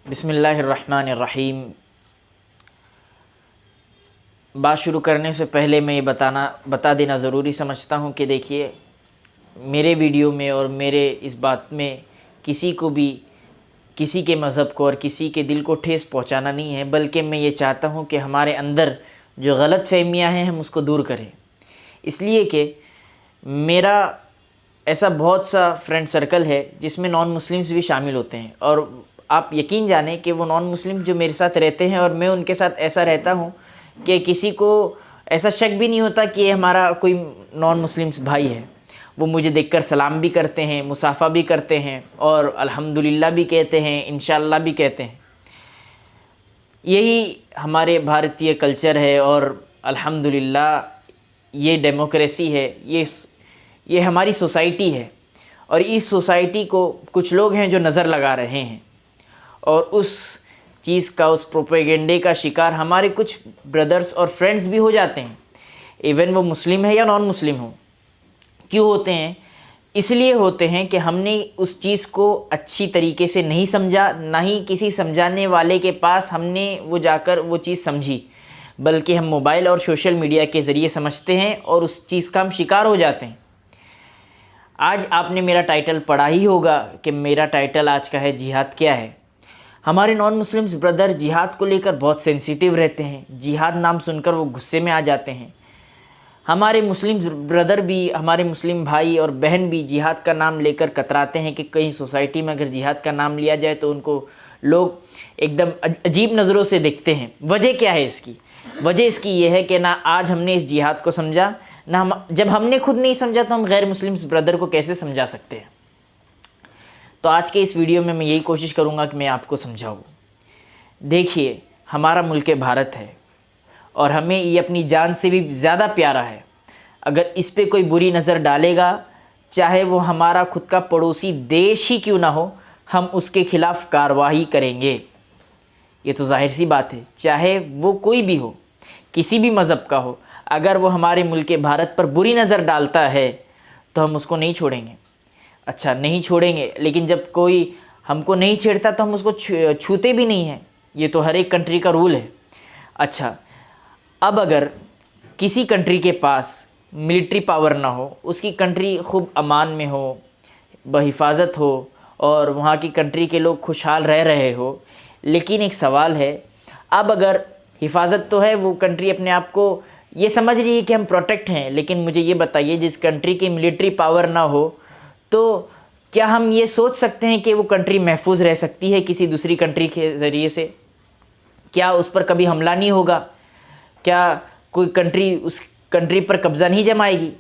बिस्मिल्लाहिर्रहमानिर्रहीम। बात शुरू करने से पहले मैं ये बता देना ज़रूरी समझता हूँ कि देखिए, मेरे वीडियो में और मेरे इस बात में किसी को भी किसी के मज़हब को और किसी के दिल को ठेस पहुँचाना नहीं है, बल्कि मैं ये चाहता हूँ कि हमारे अंदर जो गलत फहमियाँ हैं हम उसको दूर करें। इसलिए कि मेरा ऐसा बहुत सा फ्रेंड सर्कल है जिसमें नॉन मुस्लिम्स भी शामिल होते हैं, और आप यकीन जानें कि वो नॉन मुस्लिम जो मेरे साथ रहते हैं और मैं उनके साथ ऐसा रहता हूँ कि किसी को ऐसा शक भी नहीं होता कि ये हमारा कोई नॉन मुस्लिम्स भाई है। वो मुझे देखकर सलाम भी करते हैं, मुसाफ़ा भी करते हैं और अल्हम्दुलिल्लाह भी कहते हैं, इंशाअल्लाह भी कहते हैं। यही हमारे भारतीय कल्चर है और अल्हम्दुलिल्लाह ये डेमोक्रेसी है, ये हमारी सोसाइटी है। और इस सोसाइटी को कुछ लोग हैं जो नज़र लगा रहे हैं और उस चीज़ का, उस प्रोपेगेंडे का शिकार हमारे कुछ ब्रदर्स और फ्रेंड्स भी हो जाते हैं, इवन वो मुस्लिम है या नॉन मुस्लिम हो। क्यों होते हैं? इसलिए होते हैं कि हमने उस चीज़ को अच्छी तरीके से नहीं समझा, ना ही किसी समझाने वाले के पास हमने वो जाकर वो चीज़ समझी, बल्कि हम मोबाइल और सोशल मीडिया के ज़रिए समझते हैं और उस चीज़ का हम शिकार हो जाते हैं। आज आपने मेरा टाइटल पढ़ा ही होगा कि मेरा टाइटल आज का है जिहाद क्या है। हमारे नॉन मुस्लिम्स ब्रदर जिहाद को लेकर बहुत सेंसिटिव रहते हैं, जिहाद नाम सुनकर वो गुस्से में आ जाते हैं। हमारे मुस्लिम ब्रदर भी, हमारे मुस्लिम भाई और बहन भी जिहाद का नाम लेकर कतराते हैं कि कहीं सोसाइटी में अगर जिहाद का नाम लिया जाए तो उनको लोग एकदम अजीब नज़रों से देखते हैं। वजह क्या है इसकी? वजह इसकी ये है कि ना आज हमने इस जिहाद को समझा, ना जब हमने खुद नहीं समझा तो हम गैर मुस्लिम ब्रदर को कैसे समझा सकते हैं। तो आज के इस वीडियो में मैं यही कोशिश करूँगा कि मैं आपको समझाऊँ। देखिए, हमारा मुल्क भारत है और हमें ये अपनी जान से भी ज़्यादा प्यारा है। अगर इस पे कोई बुरी नज़र डालेगा, चाहे वो हमारा खुद का पड़ोसी देश ही क्यों ना हो, हम उसके ख़िलाफ़ कार्रवाई करेंगे। ये तो जाहिर सी बात है, चाहे वो कोई भी हो, किसी भी मज़हब का हो। अगर वो हमारे मुल्क भारत पर बुरी नज़र डालता है तो हम उसको नहीं छोड़ेंगे। अच्छा, नहीं छोड़ेंगे, लेकिन जब कोई हमको नहीं छेड़ता तो हम उसको छूते भी नहीं हैं। ये तो हर एक कंट्री का रूल है। अच्छा, अब अगर किसी कंट्री के पास मिलिट्री पावर ना हो, उसकी कंट्री खूब अमान में हो, बहिफाजत हो और वहाँ की कंट्री के लोग खुशहाल रह रहे हो, लेकिन एक सवाल है, अब अगर हिफाजत तो है, वो कंट्री अपने आप को ये समझ रही है कि हम प्रोटेक्ट हैं, लेकिन मुझे ये बताइए, जिस कंट्री की मिलिट्री पावर ना हो तो क्या हम ये सोच सकते हैं कि वो कंट्री महफूज रह सकती है किसी दूसरी कंट्री के ज़रिए से? क्या उस पर कभी हमला नहीं होगा? क्या कोई कंट्री उस कंट्री पर कब्ज़ा नहीं जमाएगी?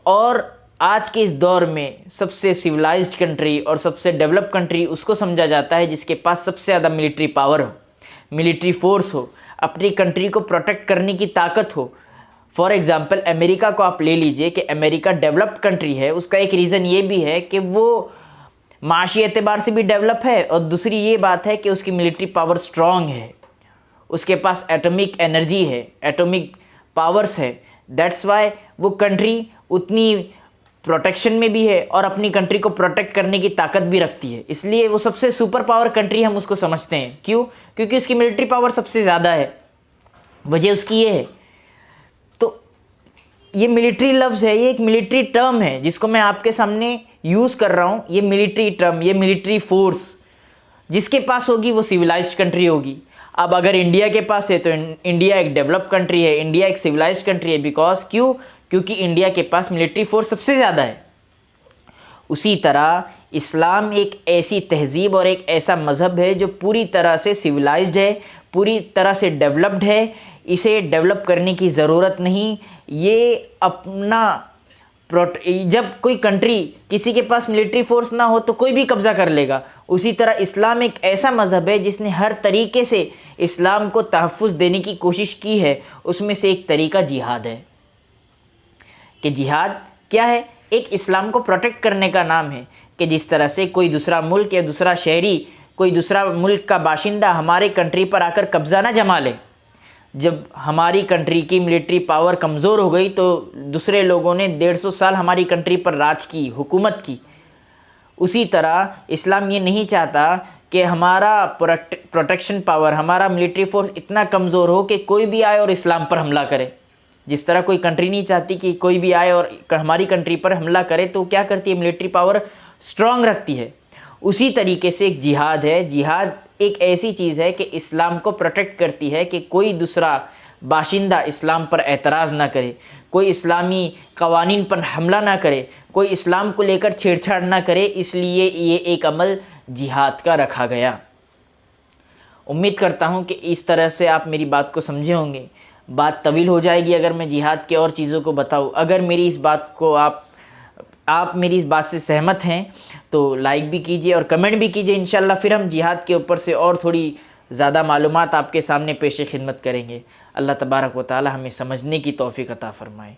और आज के इस दौर में सबसे सिविलाइज्ड कंट्री और सबसे डेवलप कंट्री उसको समझा जाता है जिसके पास सबसे ज़्यादा मिलिट्री पावर हो, मिलिट्री फोर्स हो, अपनी कंट्री को प्रोटेक्ट करने की ताकत हो। फॉर एग्ज़ाम्पल, अमेरिका को आप ले लीजिए कि अमेरिका डेवलप्ड कंट्री है। उसका एक रीज़न ये भी है कि वो माशी एतबार से भी डेवलप है, और दूसरी ये बात है कि उसकी मिलिट्री पावर स्ट्रॉन्ग है, उसके पास एटॉमिक एनर्जी है, एटॉमिक पावर्स है। दैट्स वाई वो कंट्री उतनी प्रोटेक्शन में भी है और अपनी कंट्री को प्रोटेक्ट करने की ताकत भी रखती है। इसलिए वो सबसे सुपर पावर कंट्री हम उसको समझते हैं। क्यों? क्योंकि उसकी मिलिट्री पावर सबसे ज़्यादा है। वजह उसकी ये है। तो ये मिलिट्री लफ्ज़ है, ये एक मिलिट्री टर्म है जिसको मैं आपके सामने यूज़ कर रहा हूँ। ये मिलिट्री टर्म, ये मिलिट्री फोर्स जिसके पास होगी वो सिविलाइज्ड कंट्री होगी। अब अगर इंडिया के पास है तो इंडिया एक डेवलप कंट्री है, इंडिया एक सिविलाइज्ड कंट्री है। बिकॉज क्यों? क्योंकि इंडिया के पास मिलिट्री फोर्स सबसे ज़्यादा है। उसी तरह इस्लाम एक ऐसी तहज़ीब और एक ऐसा मज़हब है जो पूरी तरह से सिविलाइज्ड है, पूरी तरह से डेवलप्ड है। इसे डेवलप करने की ज़रूरत नहीं। ये अपना जब कोई कंट्री, किसी के पास मिलिट्री फोर्स ना हो तो कोई भी कब्ज़ा कर लेगा। उसी तरह इस्लाम एक ऐसा मज़हब है जिसने हर तरीके से इस्लाम को तहफ़्फ़ुज़ देने की कोशिश की है। उसमें से एक तरीका जिहाद है। कि जिहाद क्या है? एक इस्लाम को प्रोटेक्ट करने का नाम है कि जिस तरह से कोई दूसरा मुल्क या दूसरा शहरी, कोई दूसरा मुल्क का बाशिंदा हमारे कंट्री पर आकर कब्ज़ा ना जमा ले। जब हमारी कंट्री की मिलिट्री पावर कमज़ोर हो गई तो दूसरे लोगों ने 150 साल हमारी कंट्री पर राज की, हुकूमत की। उसी तरह इस्लाम ये नहीं चाहता कि हमारा प्रोटेक्शन पावर, हमारा मिलिट्री फोर्स इतना कमज़ोर हो कि कोई भी आए और इस्लाम पर हमला करे। जिस तरह कोई कंट्री नहीं चाहती कि कोई भी आए और हमारी कंट्री पर हमला करे, तो क्या करती है, मिलिट्री पावर स्ट्रांग रखती है। उसी तरीके से एक जिहाद है। जिहाद एक ऐसी चीज़ है कि इस्लाम को प्रोटेक्ट करती है कि कोई दूसरा बाशिंदा इस्लाम पर एतराज़ ना करे, कोई इस्लामी कवानीन पर हमला ना करे, कोई इस्लाम को लेकर छेड़छाड़ ना करे। इसलिए ये एक अमल जिहाद का रखा गया। उम्मीद करता हूँ कि इस तरह से आप मेरी बात को समझे होंगे। बात तवील हो जाएगी अगर मैं जिहाद के और चीज़ों को बताऊँ। अगर मेरी इस बात को आप मेरी इस बात से सहमत हैं तो लाइक भी कीजिए और कमेंट भी कीजिए। इंशाल्लाह फिर हम जिहाद के ऊपर से और थोड़ी ज़्यादा मालूमात आपके सामने पेश खिदमत करेंगे। अल्लाह तबारक व तआला हमें समझने की तौफीक अता फ़रमाए।